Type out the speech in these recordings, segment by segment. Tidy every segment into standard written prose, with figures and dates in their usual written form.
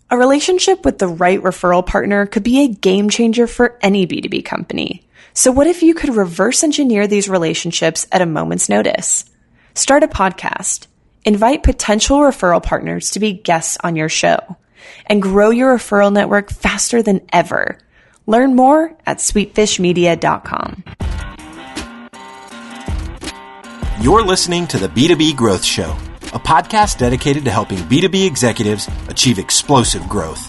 A relationship with the right referral partner could be a game changer for any B2B company. So what if you could reverse engineer these relationships at a moment's notice? Start a podcast, invite potential referral partners to be guests on your show, and grow your referral network faster than ever. Learn more at sweetfishmedia.com. You're listening to the B2B Growth Show, a podcast dedicated to helping B2B executives achieve explosive growth.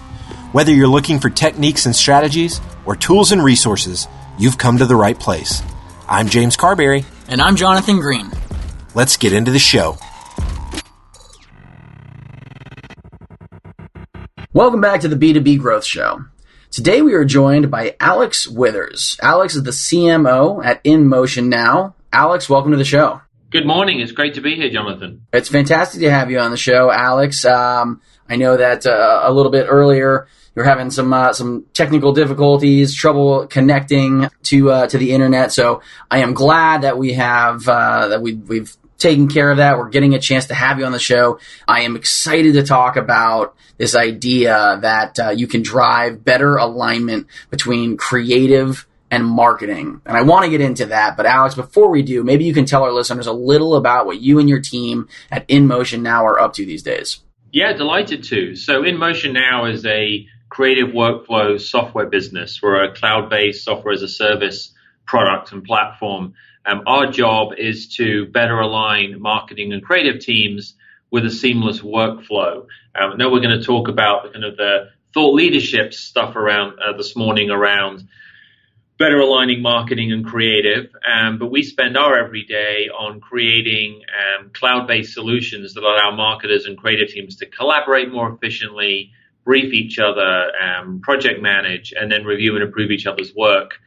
Whether you're looking for techniques and strategies or tools and resources, you've come to the right place. I'm James Carberry. And I'm Jonathan Green. Let's get into the show. Welcome back to the B2B Growth Show. Today we are joined by Alex Withers. Alex is the CMO at InMotion Now. Alex, welcome to the show. Good morning. It's great to be here, Jonathan. It's fantastic to have you on the show, Alex. I know that a little bit earlier you're having some technical difficulties, trouble connecting to the internet. So I am glad that we have we've taken care of that. We're getting a chance to have you on the show. I am excited to talk about this idea that you can drive better alignment between creative and marketing. And I want to get into that. But Alex, before we do, maybe you can tell our listeners a little about what you and your team at InMotion Now are up to these days. Yeah, delighted to. So InMotion Now is a creative workflow software business. We're a cloud-based software as a service product and platform. Our job is to better align marketing and creative teams with a seamless workflow. Now we're going to talk about kind of the thought leadership stuff around this morning around better aligning marketing and creative, but we spend our every day on creating cloud-based solutions that allow marketers and creative teams to collaborate more efficiently, brief each other, project manage, and then review and approve each other's work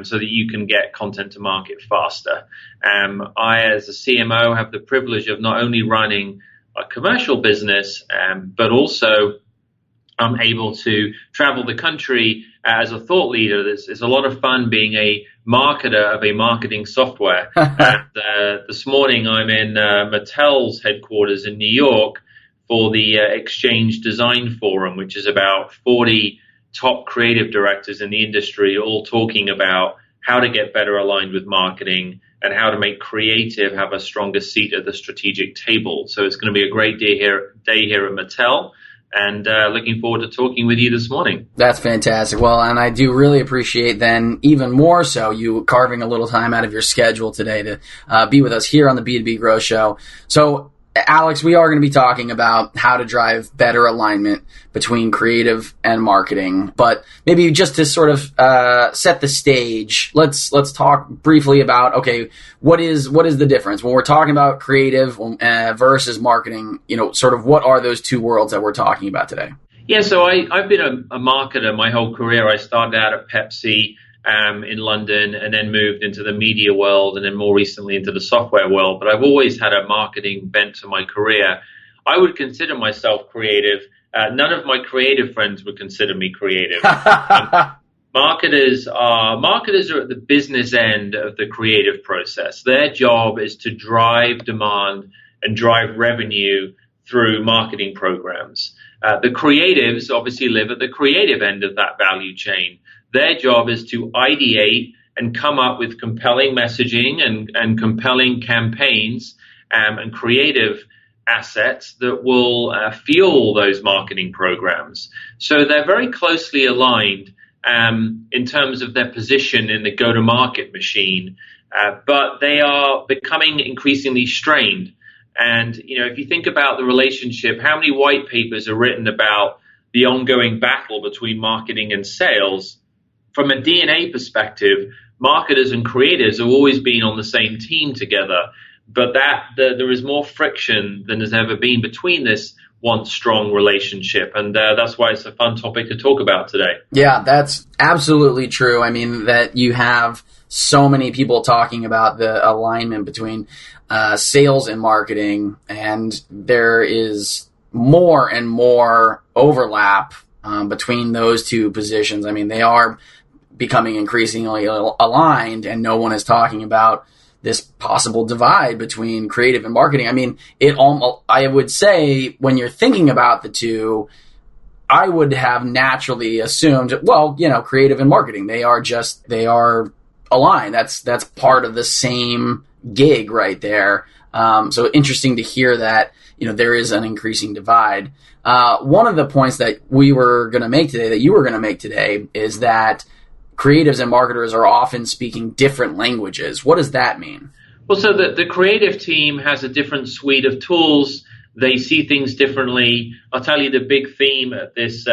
so that you can get content to market faster. I, as a CMO, have the privilege of not only running a commercial business, but also I'm able to travel the country as a thought leader. It's a lot of fun being a marketer of a marketing software. And, this morning I'm in Mattel's headquarters in New York for the Exchange Design Forum, which is about 40 top creative directors in the industry all talking about how to get better aligned with marketing and how to make creative have a stronger seat at the strategic table. So it's going to be a great day here at Mattel. And looking forward to talking with you this morning. That's fantastic. Well, and I do really appreciate then even more so you carving a little time out of your schedule today to be with us here on the B2B Growth Show. So, Alex, we are going to be talking about how to drive better alignment between creative and marketing. But maybe just to sort of set the stage, let's talk briefly about, okay, what is the difference when we're talking about creative versus marketing? You know, sort of what are those two worlds that we're talking about today? Yeah, so I've been a marketer my whole career. I started out at Pepsi in London and then moved into the media world and then more recently into the software world. But I've always had a marketing bent to my career. I would consider myself creative. None of my creative friends would consider me creative. Marketers are at the business end of the creative process. Their job is to drive demand and drive revenue through marketing programs. The creatives obviously live at the creative end of that value chain. Their job is to ideate and come up with compelling messaging and compelling campaigns and creative assets that will fuel those marketing programs. So they're very closely aligned in terms of their position in the go-to-market machine, but they are becoming increasingly strained. And, you know, if you think about the relationship, how many white papers are written about the ongoing battle between marketing and sales? From a DNA perspective, marketers and creators have always been on the same team together, but there is more friction than there's ever been between this once strong relationship, and that's why it's a fun topic to talk about today. Yeah, that's absolutely true. I mean, that you have so many people talking about the alignment between sales and marketing, and there is more and more overlap between those two positions. I mean, they are becoming increasingly aligned, and no one is talking about this possible divide between creative and marketing. I mean, I would say when you're thinking about the two, I would have naturally assumed, well, creative and marketing, they are aligned. That's part of the same gig right there. So interesting to hear that, there is an increasing divide. One of the points that we were going to make today, that you were going to make today, is that creatives and marketers are often speaking different languages. What does that mean? Well, so the creative team has a different suite of tools. They see things differently. I'll tell you the big theme at this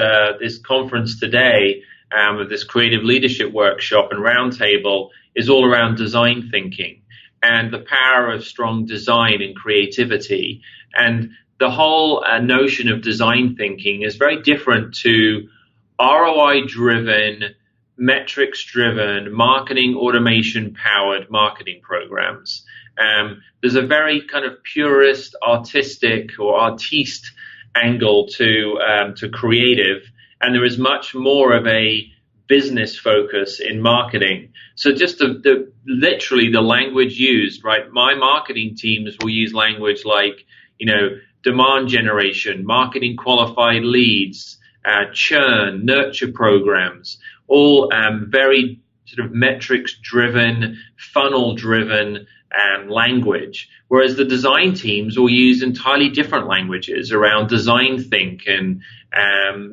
conference today, of this creative leadership workshop and roundtable, is all around design thinking and the power of strong design and creativity. And the whole notion of design thinking is very different to ROI-driven, metrics-driven, marketing automation-powered marketing programs. There's a very kind of purist, artistic or artiste angle to creative, and there is much more of a business focus in marketing. So just literally the language used, right? My marketing teams will use language like, demand generation, marketing qualified leads, churn, nurture programs, all very sort of metrics-driven, funnel-driven language, whereas the design teams will use entirely different languages around design think and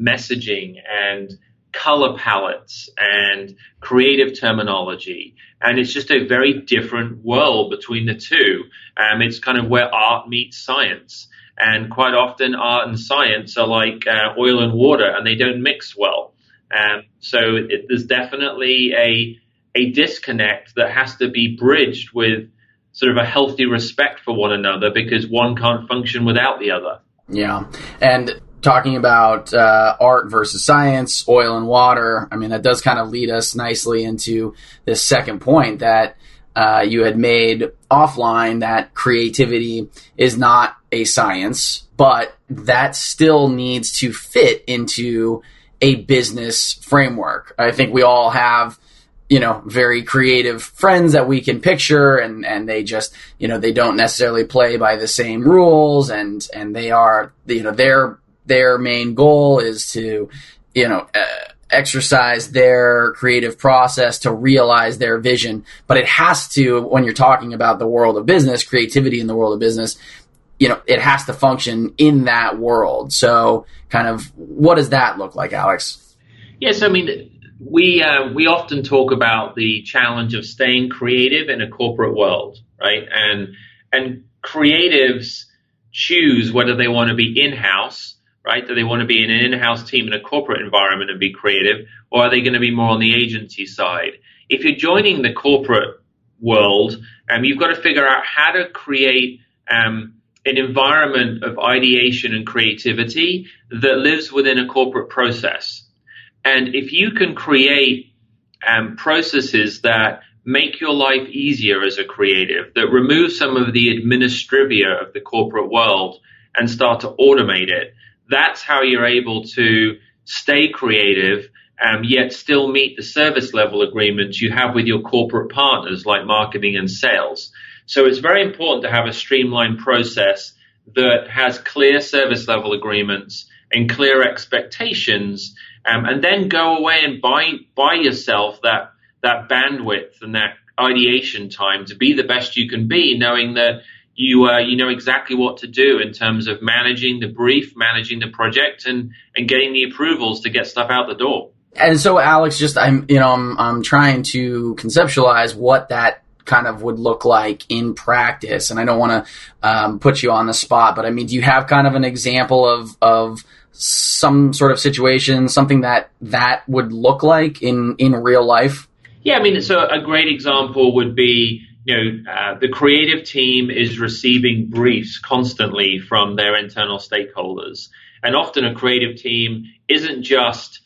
messaging and color palettes and creative terminology. And it's just a very different world between the two. It's kind of where art meets science. And quite often art and science are like oil and water, and they don't mix well. So there's definitely a disconnect that has to be bridged with sort of a healthy respect for one another, because one can't function without the other. Yeah. And talking about art versus science, oil and water, I mean, that does kind of lead us nicely into this second point that you had made offline, that creativity is not a science, but that still needs to fit into a business framework. I think we all have, very creative friends that we can picture, and they just, they don't necessarily play by the same rules, and they are, their main goal is to, exercise their creative process to realize their vision. But it has to, when you're talking about the world of business, creativity in the world of business, it has to function in that world. So kind of what does that look like, Alex? Yes, I mean, we often talk about the challenge of staying creative in a corporate world, right? And creatives choose whether they want to be in-house, right? Do they want to be in an in-house team in a corporate environment and be creative, or are they going to be more on the agency side? If you're joining the corporate world, you've got to figure out how to create an environment of ideation and creativity that lives within a corporate process. And if you can create processes that make your life easier as a creative, that remove some of the administrivia of the corporate world and start to automate it, that's how you're able to stay creative, yet still meet the service level agreements you have with your corporate partners like marketing and sales. So it's very important to have a streamlined process that has clear service level agreements and clear expectations, and then go away and buy yourself that bandwidth and that ideation time to be the best you can be, knowing that you know exactly what to do in terms of managing the brief, managing the project, and getting the approvals to get stuff out the door. And so, Alex, I'm trying to conceptualize what that kind of would look like in practice, and I don't want to put you on the spot, but I mean, do you have kind of an example of some sort of situation, something that would look like in real life? Yeah, I mean, so a great example would be, the creative team is receiving briefs constantly from their internal stakeholders. And often a creative team isn't just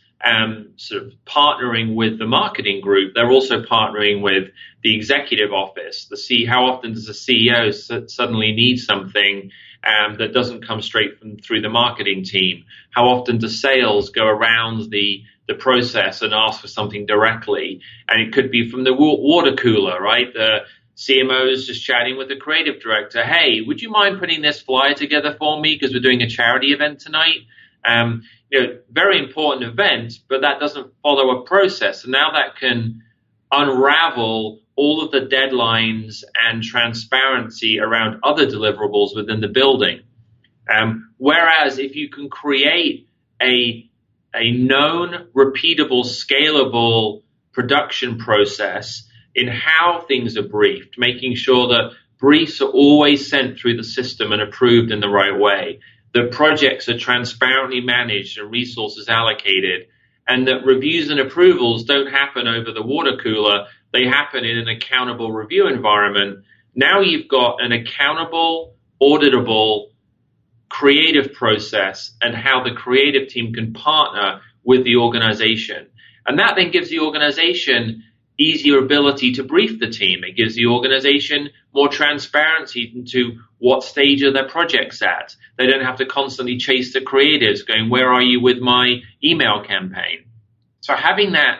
sort of partnering with the marketing group, they're also partnering with the executive office. How often does a CEO suddenly need something that doesn't come straight through the marketing team? How often does sales go around the process and ask for something directly? And it could be from the water cooler, right? The CMO is just chatting with the creative director. Hey, would you mind putting this flyer together for me because we're doing a charity event tonight? very important event, but that doesn't follow a process. And now that can unravel all of the deadlines and transparency around other deliverables within the building. Whereas if you can create a known, repeatable, scalable production process in how things are briefed, making sure that briefs are always sent through the system and approved in the right way, that projects are transparently managed and resources allocated, and that reviews and approvals don't happen over the water cooler, they happen in an accountable review environment. Now you've got an accountable, auditable, creative process and how the creative team can partner with the organization. And that then gives the organization easier ability to brief the team. It gives the organization more transparency into what stage are their projects at. They don't have to constantly chase the creatives going, where are you with my email campaign? So having that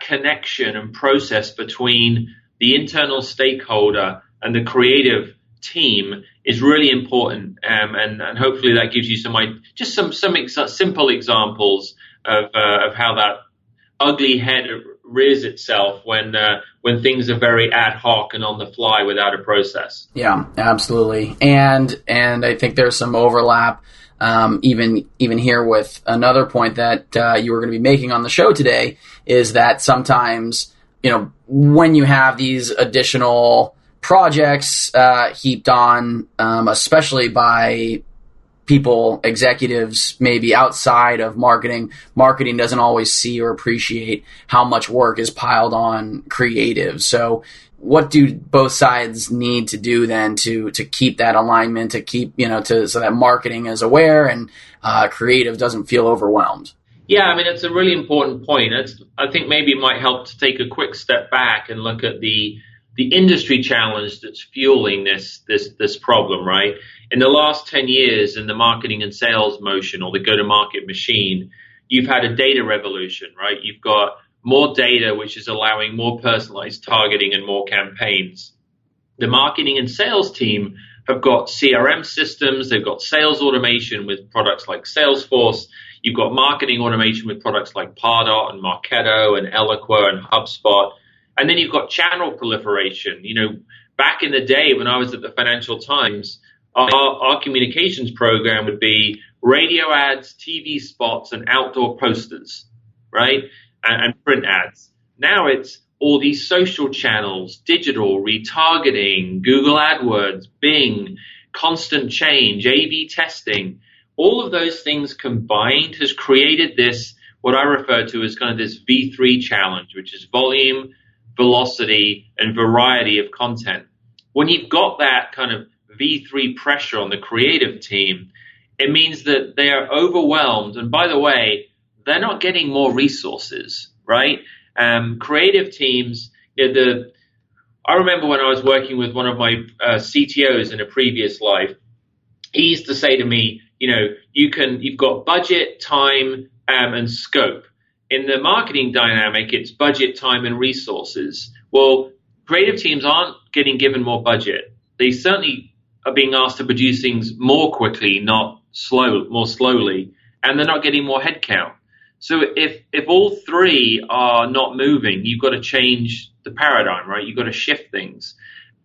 connection and process between the internal stakeholder and the creative team is really important, and hopefully that gives you some simple examples of how that ugly head rears itself when things are very ad hoc and on the fly without a process. Yeah, absolutely. And I think there's some overlap even here with another point that you were going to be making on the show today, is that sometimes, when you have these additional projects heaped on, especially by people, executives, maybe outside of marketing doesn't always see or appreciate how much work is piled on creative. So what do both sides need to do then to keep that alignment, to keep, so that marketing is aware and creative doesn't feel overwhelmed? Yeah, I mean, it's a really important point. I think maybe it might help to take a quick step back and look at the industry challenge that's fueling this problem, right? In the last 10 years in the marketing and sales motion, or the go-to-market machine, you've had a data revolution, right? You've got more data, which is allowing more personalized targeting and more campaigns. The marketing and sales team have got CRM systems. They've got sales automation with products like Salesforce. You've got marketing automation with products like Pardot and Marketo and Eloqua and HubSpot. And then you've got channel proliferation. Back in the day when I was at the Financial Times, our communications program would be radio ads, TV spots, and outdoor posters, right? And print ads. Now it's all these social channels, digital, retargeting, Google AdWords, Bing, constant change, A/B testing. All of those things combined has created this, what I refer to as kind of this V3 challenge, which is volume, velocity, and variety of content. When you've got that kind of V3 pressure on the creative team, it means that they are overwhelmed. And by the way, they're not getting more resources, right? Creative teams, I remember when I was working with one of my CTOs in a previous life, he used to say to me, you've got budget, time, and scope. In the marketing dynamic, it's budget, time, and resources. Well, creative teams aren't getting given more budget. They certainly are being asked to produce things more quickly, not more slowly, and they're not getting more headcount. So if all three are not moving, you've got to change the paradigm, right? You've got to shift things.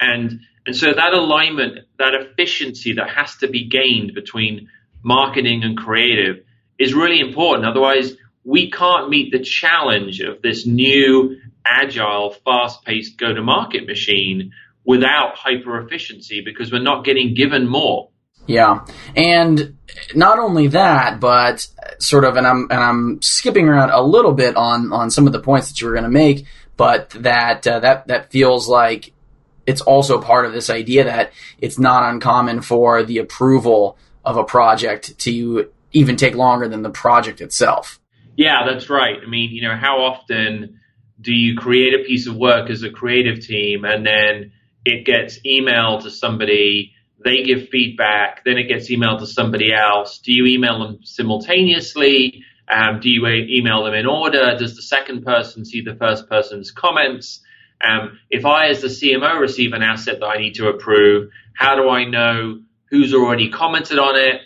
And so that alignment, that efficiency that has to be gained between marketing and creative is really important. Otherwise, we can't meet the challenge of this new, agile, fast-paced go-to-market machine without hyper-efficiency, because we're not getting given more. Yeah. And not only that, but sort of, and I'm skipping around a little bit on some of the points that you were going to make, but that feels like it's also part of this idea that it's not uncommon for the approval of a project to even take longer than the project itself. Yeah, that's right. I mean, how often do you create a piece of work as a creative team and then it gets emailed to somebody, they give feedback, then it gets emailed to somebody else? Do you email them simultaneously? Do you email them in order? Does the second person see the first person's comments? If I, as the CMO, receive an asset that I need to approve, how do I know who's already commented on it?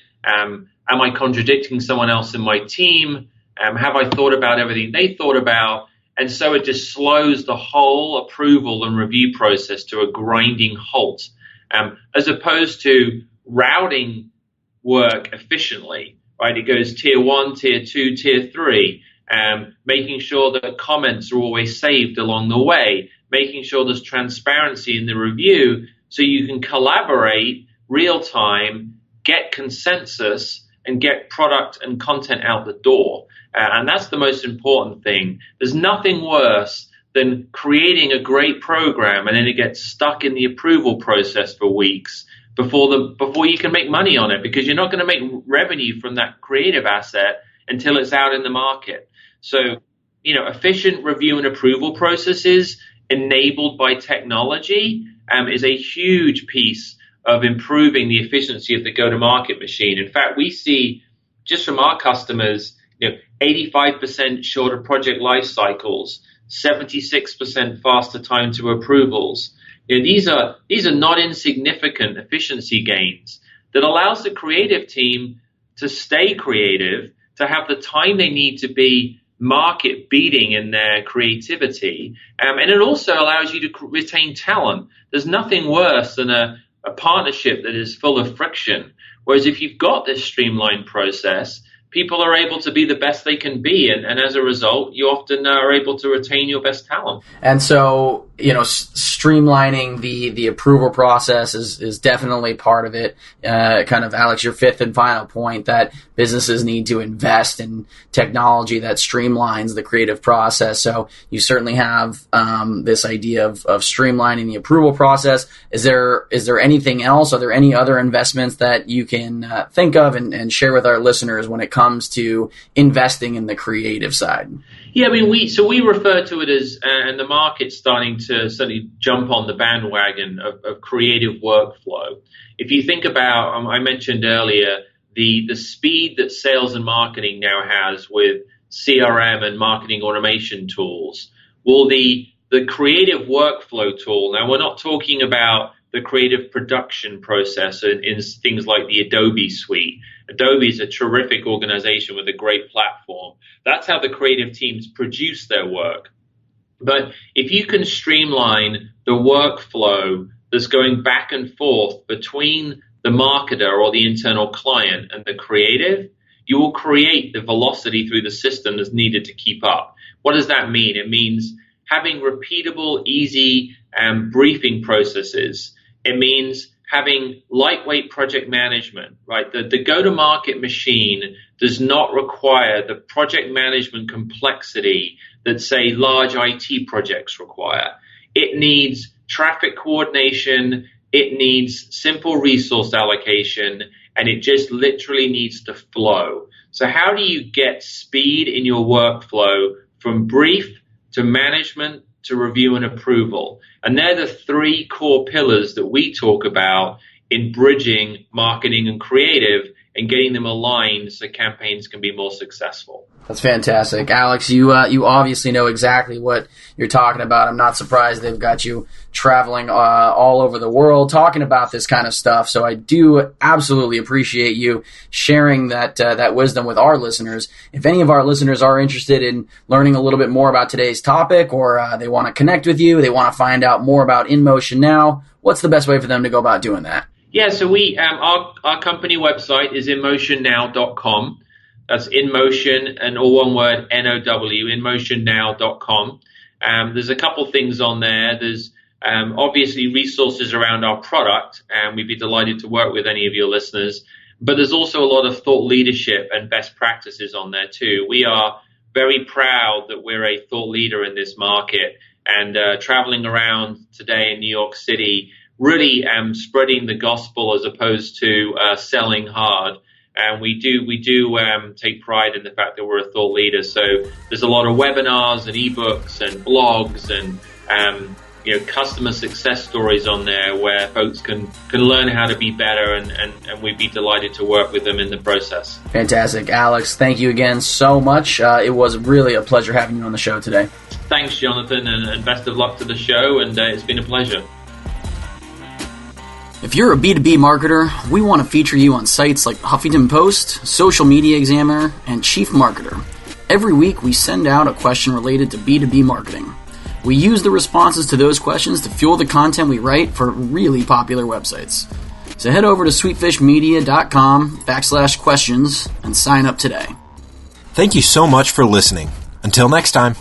Am I contradicting someone else in my team? Have I thought about everything they thought about? And so it just slows the whole approval and review process to a grinding halt, as opposed to routing work efficiently, right? It goes tier 1, tier 2, tier 3, making sure that comments are always saved along the way, making sure there's transparency in the review so you can collaborate real time, get consensus, and get product and content out the door. And that's the most important thing. There's nothing worse than creating a great program and then it gets stuck in the approval process for weeks before you can make money on it, because you're not going to make revenue from that creative asset until it's out in the market. So, efficient review and approval processes enabled by technology is a huge piece of improving the efficiency of the go-to-market machine. In fact, we see just from our customers, 85% shorter project life cycles, 76% faster time to approvals. These are not insignificant efficiency gains that allows the creative team to stay creative, to have the time they need to be market beating in their creativity. And it also allows you to retain talent. There's nothing worse than a partnership that is full of friction. Whereas if you've got this streamlined process, people are able to be the best they can be. And as a result, you often are able to retain your best talent. And so, streamlining the approval process is definitely part of it. Kind of, Alex, your fifth and final point, that businesses need to invest in technology that streamlines the creative process. So you certainly have this idea of streamlining the approval process. Is there anything else? Are there any other investments that you can think of and share with our listeners when it comes to investing in the creative side? Yeah, we refer to it as, and the market's starting to suddenly jump on the bandwagon of creative workflow. If you think about, I mentioned earlier, the speed that sales and marketing now has with CRM and marketing automation tools. Well, the creative workflow tool, now we're not talking about the creative production process in things like the Adobe suite. Adobe is a terrific organization with a great platform. That's how the creative teams produce their work. But if you can streamline the workflow that's going back and forth between the marketer or the internal client and the creative, you will create the velocity through the system that's needed to keep up. What does that mean? It means having repeatable, easy briefing processes. It means having lightweight project management, right? The go-to-market machine does not require the project management complexity that, say, large IT projects require. It needs traffic coordination, it needs simple resource allocation, and it just literally needs to flow. So how do you get speed in your workflow from brief to management to review and approval? And they're the three core pillars that we talk about in bridging marketing and creative and getting them aligned so campaigns can be more successful. That's fantastic. Alex, you obviously know exactly what you're talking about. I'm not surprised they've got you traveling all over the world talking about this kind of stuff. So I do absolutely appreciate you sharing that wisdom with our listeners. If any of our listeners are interested in learning a little bit more about today's topic, or they want to connect with you, they want to find out more about InMotion Now, what's the best way for them to go about doing that? Yeah, so our company website is inMotionNow.com. That's InMotion and all one word, N-O-W, inMotionNow.com. There's a couple things on there. There's obviously resources around our product, and we'd be delighted to work with any of your listeners. But there's also a lot of thought leadership and best practices on there too. We are very proud that we're a thought leader in this market, and traveling around today in New York City, really spreading the gospel as opposed to selling hard. And we do take pride in the fact that we're a thought leader. So there's a lot of webinars and ebooks and blogs and customer success stories on there where folks can learn how to be better, and we'd be delighted to work with them in the process. Fantastic. Alex, thank you again so much. It was really a pleasure having you on the show today. Thanks, Jonathan, and best of luck to the show, and it's been a pleasure. If you're a B2B marketer, we want to feature you on sites like Huffington Post, Social Media Examiner, and Chief Marketer. Every week, we send out a question related to B2B marketing. We use the responses to those questions to fuel the content we write for really popular websites. So head over to sweetfishmedia.com/questions and sign up today. Thank you so much for listening. Until next time.